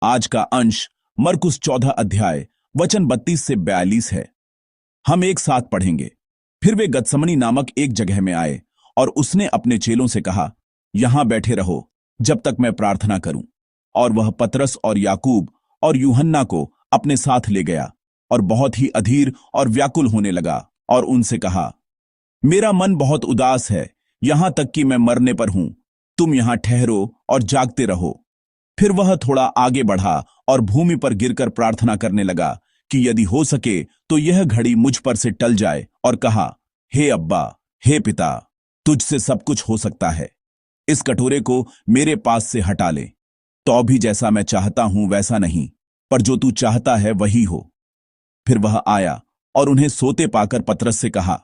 आज का अंश मरकुस 14 अध्याय वचन 32 से 42 है। हम एक साथ पढ़ेंगे। फिर वे गतसमनी नामक एक जगह में आए और उसने अपने चेलों से कहा, यहां बैठे रहो जब तक मैं प्रार्थना करूं। और वह पतरस और याकूब और यूहन्ना को अपने साथ ले गया और बहुत ही अधीर और व्याकुल होने लगा और उनसे कहा, मेरा मन बहुत उदास है, यहां तक कि मैं मरने पर हूं। तुम यहां ठहरो और जागते रहो। फिर वह थोड़ा आगे बढ़ा और भूमि पर गिरकर प्रार्थना करने लगा कि यदि हो सके तो यह घड़ी मुझ पर से टल जाए, और कहा, हे अब्बा, हे पिता, तुझसे सब कुछ हो सकता है। इस कटोरे को मेरे पास से हटा ले। तो भी जैसा मैं चाहता हूं वैसा नहीं, पर जो तू चाहता है वही हो। फिर वह आया और उन्हें सोते पाकर पतरस से कहा,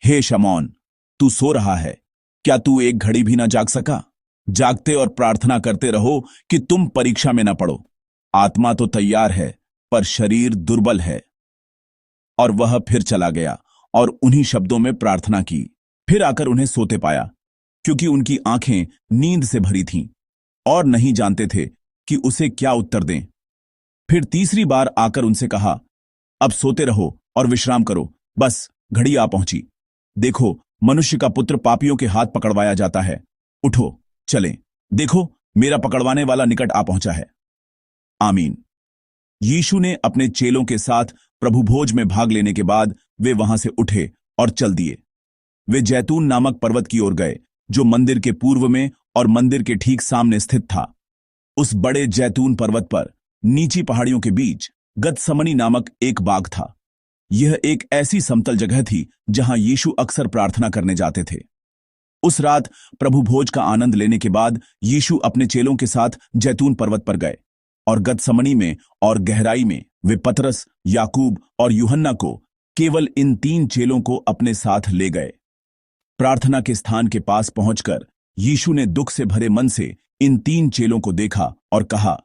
हे शमौन, तू सो रहा है, क्या तू एक घड़ी भी ना जाग सका? जागते और प्रार्थना करते रहो कि तुम परीक्षा में न पड़ो। आत्मा तो तैयार है पर शरीर दुर्बल है। और वह फिर चला गया और उन्हीं शब्दों में प्रार्थना की। फिर आकर उन्हें सोते पाया, क्योंकि उनकी आंखें नींद से भरी थीं और नहीं जानते थे कि उसे क्या उत्तर दें। फिर तीसरी बार आकर उनसे कहा, अब सोते रहो और विश्राम करो, बस घड़ी आ पहुंची। देखो, मनुष्य का पुत्र पापियों के हाथ पकड़वाया जाता है। उठो, चलें। देखो, मेरा पकड़वाने वाला निकट आ पहुंचा है। आमीन। यीशु ने अपने चेलों के साथ प्रभु भोज में भाग लेने के बाद वे वहां से उठे और चल दिए। वे जैतून नामक पर्वत की ओर गए, जो मंदिर के पूर्व में और मंदिर के ठीक सामने स्थित था। उस बड़े जैतून पर्वत पर नीची पहाड़ियों के बीच गतसमनी नामक एक बाग था। यह एक ऐसी समतल जगह थी जहां यीशु अक्सर प्रार्थना करने जाते थे। उस रात प्रभु भोज का आनंद लेने के बाद यीशु अपने चेलों के साथ जैतून पर्वत पर गए, और गतसमनी में और गहराई में वे पतरस, याकूब और यूहन्ना को, केवल इन 3 चेलों को अपने साथ ले गए। प्रार्थना के स्थान के पास पहुंचकर यीशु ने दुख से भरे मन से इन 3 चेलों को देखा और कहा,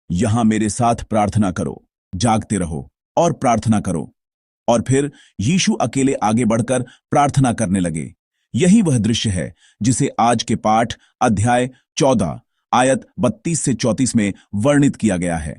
यहां मेरे साथ प्रार्थना करो, जागते रहो और प्रार्थना करो। और फिर यीशु अकेले आगे बढ़कर प्रार्थना करने लगे। यही वह दृश्य है जिसे आज के पाठ अध्याय 14 आयत 32 से 34 में वर्णित किया गया है।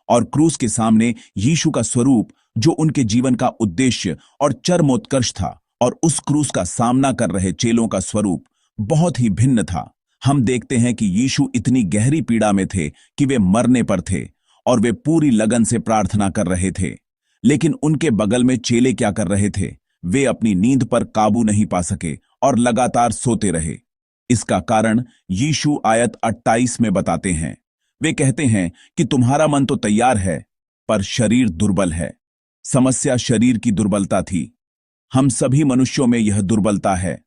और क्रूस के सामने यीशु का स्वरूप, जो उनके जीवन का उद्देश्य और चरमोत्कर्ष था, और उस क्रूस का सामना कर रहे चेलों का स्वरूप बहुत ही भिन्न था। हम देखते हैं कि यीशु इतनी गहरी पीड़ा में थे कि वे मरने पर थे, और वे पूरी लगन से प्रार्थना कर रहे थे। लेकिन उनके बगल में चेले क्या कर रहे थे? वे अपनी नींद पर काबू नहीं पा सके और लगातार सोते रहे। इसका कारण यीशु आयत 28 में बताते हैं। वे कहते हैं कि तुम्हारा मन तो तैयार है, पर शरीर दुर्बल है। समस्या शरीर की दुर्बलता थी। हम सभी मनुष्यों में यह दुर्बलता है।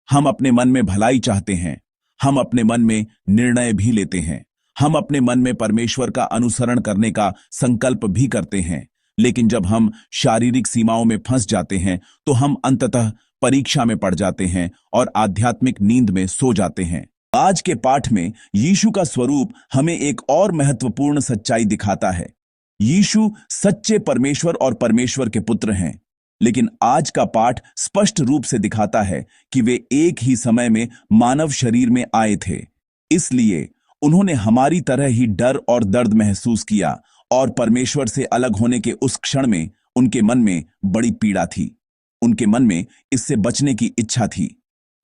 हम अपने मन में भलाई चाहते हैं, हम अपने मन में निर्णय भी लेते हैं, हम अपने मन में परमेश्वर का अनुसरण करने का संकल्प भी करते हैं। लेकिन जब हम शारीरिक सीमाओं में फंस जाते हैं तो हम अंततः परीक्षा में पड़ जाते हैं और आध्यात्मिक नींद में सो जाते हैं। आज के पाठ में यीशु का स्वरूप हमें एक और महत्वपूर्ण सच्चाई दिखाता है। यीशु सच्चे परमेश्वर और परमेश्वर के पुत्र हैं। लेकिन आज का पाठ स्पष्ट रूप से दिखाता है कि वे एक ही समय में मानव शरीर में आए थे। इसलिए उन्होंने हमारी तरह ही डर और दर्द महसूस किया, और परमेश्वर से अलग होने के उस क्षण में उनके मन में बड़ी पीड़ा थी। उनके मन में इससे बचने की इच्छा थी।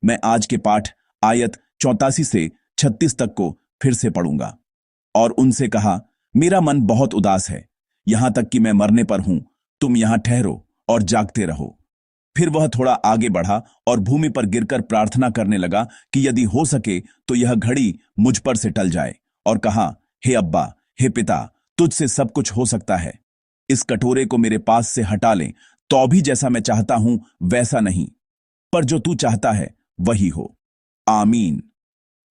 मैं आज के पाठ आयत 84 से 36 तक को फिर से पढ़ूंगा। और उनसे कहा, मेरा मन बहुत उदास है, यहां तक कि मैं मरने पर हूं। तुम यहां ठहरो और जागते रहो। फिर वह थोड़ा आगे बढ़ा और भूमि पर गिरकर प्रार्थना करने लगा कि यदि हो सके तो यह घड़ी मुझ पर से टल जाए, और कहा, हे अब्बा, हे पिता, तुझसे सब कुछ हो सकता है। इस कटोरे को मेरे पास से हटा लें, तो भी जैसा मैं चाहता हूं वैसा नहीं, पर जो तू चाहता है वही हो। आमीन।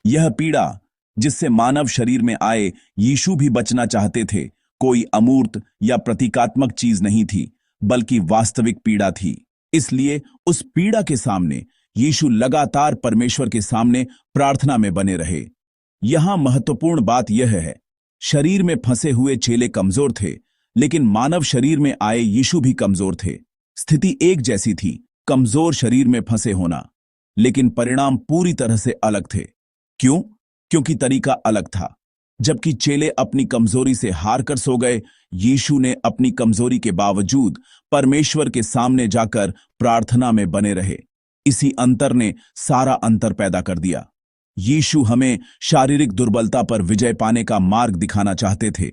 यह पीड़ा जिससे मानव शरीर में आए यीशु भी बचना चाहते थे, कोई अमूर्त या प्रतीकात्मक चीज नहीं थी, बल्कि वास्तविक पीड़ा थी। इसलिए उस पीड़ा के सामने यीशु लगातार परमेश्वर के सामने प्रार्थना में बने रहे। यहां महत्वपूर्ण बात यह है, शरीर में फंसे हुए चेले कमजोर थे, लेकिन मानव शरीर में आए यीशु भी कमजोर थे। स्थिति एक जैसी थी, कमजोर शरीर में फंसे होना, लेकिन परिणाम पूरी तरह से अलग थे। क्यों? क्योंकि तरीका अलग था। जबकि चेले अपनी कमजोरी से हार कर सो गए, यीशु ने अपनी कमजोरी के बावजूद परमेश्वर के सामने जाकर प्रार्थना में बने रहे। इसी अंतर ने सारा अंतर पैदा कर दिया। यीशु हमें शारीरिक दुर्बलता पर विजय पाने का मार्ग दिखाना चाहते थे।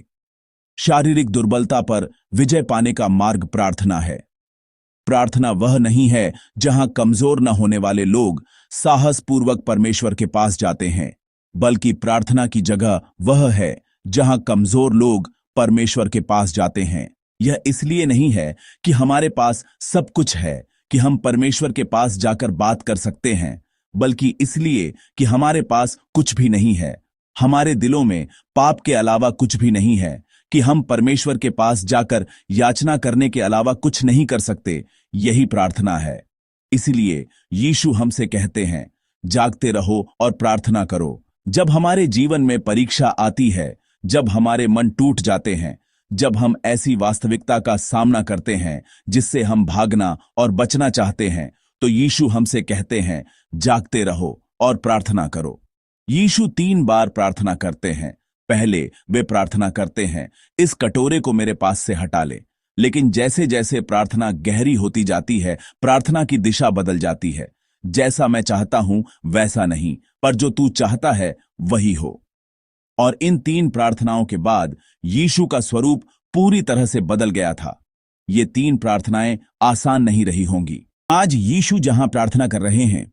शारीरिक दुर्बलता पर विजय पाने का मार्ग प्रार्थना है। प्रार्थना वह नहीं है जहां कमजोर न होने वाले लोग साहसपूर्वक परमेश्वर के पास जाते हैं, बल्कि प्रार्थना की जगह वह है जहां कमजोर लोग परमेश्वर के पास जाते हैं। यह इसलिए नहीं है कि हमारे पास सब कुछ है कि हम परमेश्वर के पास जाकर बात कर सकते हैं, बल्कि इसलिए कि हमारे पास कुछ भी नहीं है। हमारे दिलों में पाप के अलावा कुछ भी नहीं है कि हम परमेश्वर के पास जाकर याचना करने के अलावा कुछ नहीं कर सकते। यही प्रार्थना है। इसलिए यीशु हमसे कहते हैं, जागते रहो और प्रार्थना करो। जब हमारे जीवन में परीक्षा आती है, जब हमारे मन टूट जाते हैं, जब हम ऐसी वास्तविकता का सामना करते हैं जिससे हम भागना और बचना चाहते हैं, तो यीशु हमसे कहते हैं, जागते रहो और प्रार्थना करो। यीशु 3 बार प्रार्थना करते हैं। पहले वे प्रार्थना करते हैं, इस कटोरे को मेरे पास से हटा ले। लेकिन जैसे जैसे प्रार्थना गहरी होती जाती है, प्रार्थना की दिशा बदल जाती है। जैसा मैं चाहता हूं वैसा नहीं, पर जो तू चाहता है वही हो। और इन 3 प्रार्थनाओं के बाद यीशु का स्वरूप पूरी तरह से बदल गया था। ये 3 प्रार्थनाएं आसान नहीं रही होंगी। आज यीशु जहां प्रार्थना कर रहे हैं,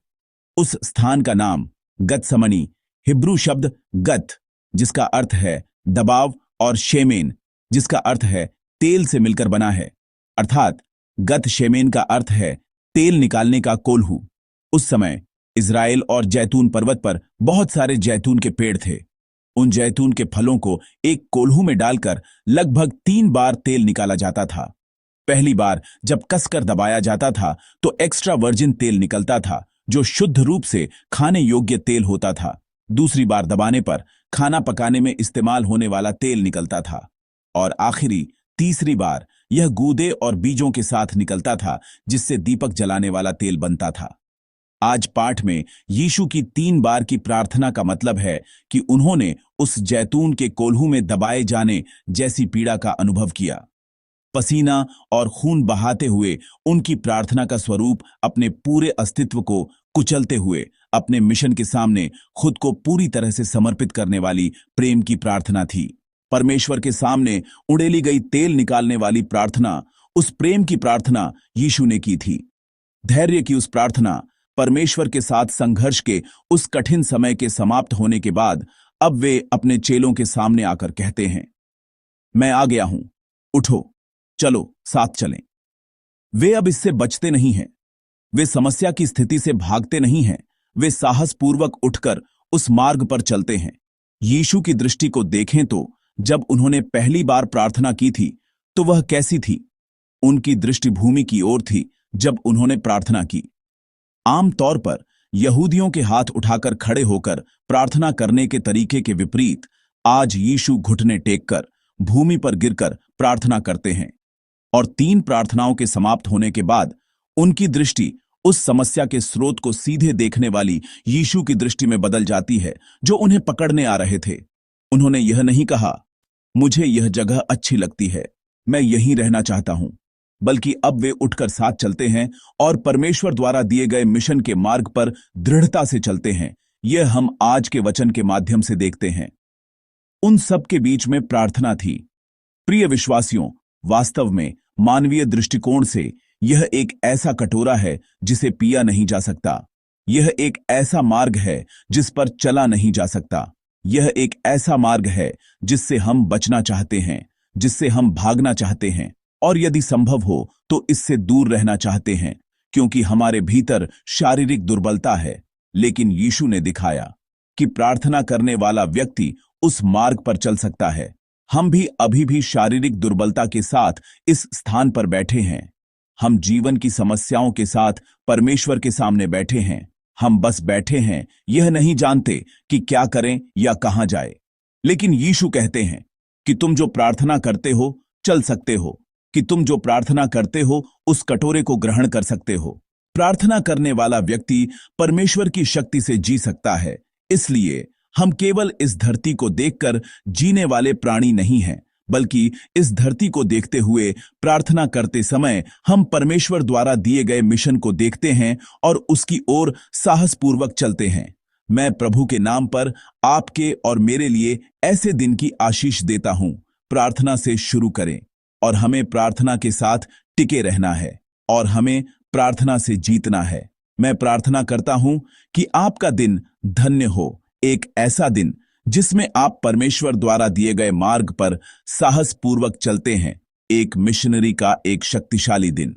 उस स्थान का नाम गतसमनी, हिब्रू शब्द गत, जिसका अर्थ है दबाव, और शेमेन, जिसका अर्थ है तेल, से मिलकर बना है। अर्थात गत शेमेन का अर्थ है तेल निकालने का कोल्हू। उस समय इज़राइल और जैतून पर्वत पर बहुत सारे जैतून के पेड़ थे। उन जैतून के फलों को एक कोल्हू में डालकर लगभग 3 बार तेल निकाला जाता था। पहली बार जब कसकर दबाया जाता था तो एक्स्ट्रा वर्जिन तेल निकलता था, जो शुद्ध रूप से खाने योग्य तेल होता था। दूसरी बार दबाने पर खाना पकाने में इस्तेमाल होने वाला तेल निकलता था। और आखिरी तीसरी बार यह गूदे और बीजों के साथ निकलता था, जिससे दीपक जलाने वाला तेल बनता था। आज पाठ में यीशु की 3 बार की प्रार्थना का मतलब है कि उन्होंने उस जैतून के कोल्हू में दबाए जाने जैसी पीड़ा का अनुभव किया। पसीना और खून बहाते हुए उनकी प्रार्थना का स्वरूप अपने पूरे अस्तित्व को कुचलते हुए अपने मिशन के सामने खुद को पूरी तरह से समर्पित करने वाली प्रेम की प्रार्थना थी। परमेश्वर के सामने उड़ेली गई तेल निकालने वाली प्रार्थना, उस प्रेम की प्रार्थना यीशु ने की थी। धैर्य की उस प्रार्थना, परमेश्वर के साथ संघर्ष के उस कठिन समय के समाप्त होने के बाद अब वे अपने चेलों के सामने आकर कहते हैं, मैं आ गया हूं, उठो, चलो साथ चलें। वे अब इससे बचते नहीं हैं। वे समस्या की स्थिति से भागते नहीं हैं। वे साहसपूर्वक उठकर उस मार्ग पर चलते हैं। यीशु की दृष्टि को देखें तो जब उन्होंने पहली बार प्रार्थना की थी तो वह कैसी थी? उनकी दृष्टि भूमि की ओर थी जब उन्होंने प्रार्थना की। आमतौर पर यहूदियों के हाथ उठाकर खड़े होकर प्रार्थना करने के तरीके के विपरीत आज यीशु घुटने टेककर भूमि पर गिरकर प्रार्थना करते हैं। और 3 प्रार्थनाओं के समाप्त होने के बाद उनकी दृष्टि उस समस्या के स्रोत को सीधे देखने वाली यीशु की दृष्टि में बदल जाती है जो उन्हें पकड़ने आ रहे थे। उन्होंने यह नहीं कहा, मुझे यह जगह अच्छी लगती है, मैं यहीं रहना चाहता हूं, बल्कि अब वे उठकर साथ चलते हैं और परमेश्वर द्वारा दिए गए मिशन के मार्ग पर दृढ़ता से चलते हैं। यह हम आज के वचन के माध्यम से देखते हैं। उन सब के बीच में प्रार्थना थी। प्रिय विश्वासियों, वास्तव में मानवीय दृष्टिकोण से यह एक ऐसा कटोरा है जिसे पिया नहीं जा सकता। यह एक ऐसा मार्ग है जिस पर चला नहीं जा सकता। यह एक ऐसा मार्ग है जिससे हम बचना चाहते हैं, जिससे हम भागना चाहते हैं, और यदि संभव हो तो इससे दूर रहना चाहते हैं, क्योंकि हमारे भीतर शारीरिक दुर्बलता है। लेकिन यीशु ने दिखाया कि प्रार्थना करने वाला व्यक्ति उस मार्ग पर चल सकता है। हम भी अभी भी शारीरिक दुर्बलता के साथ इस स्थान पर बैठे हैं। हम जीवन की समस्याओं के साथ परमेश्वर के सामने बैठे हैं। हम बस बैठे हैं, यह नहीं जानते कि क्या करें या कहां जाए। लेकिन यीशु कहते हैं कि तुम जो प्रार्थना करते हो चल सकते हो, कि तुम जो प्रार्थना करते हो उस कटोरे को ग्रहण कर सकते हो। प्रार्थना करने वाला व्यक्ति परमेश्वर की शक्ति से जी सकता है। इसलिए हम केवल इस धरती को देखकर जीने वाले प्राणी नहीं हैं, बल्कि इस धरती को देखते हुए प्रार्थना करते समय हम परमेश्वर द्वारा दिए गए मिशन को देखते हैं और उसकी ओर साहसपूर्वक चलते हैं। मैं प्रभु के नाम पर आपके और मेरे लिए ऐसे दिन की आशीष देता हूं। प्रार्थना से शुरू करें और हमें प्रार्थना के साथ टिके रहना है और हमें प्रार्थना से जीतना है। मैं प्रार्थना करता हूं कि आपका दिन धन्य हो, एक ऐसा दिन जिसमें आप परमेश्वर द्वारा दिए गए मार्ग पर साहसपूर्वक चलते हैं, एक मिशनरी का एक शक्तिशाली दिन।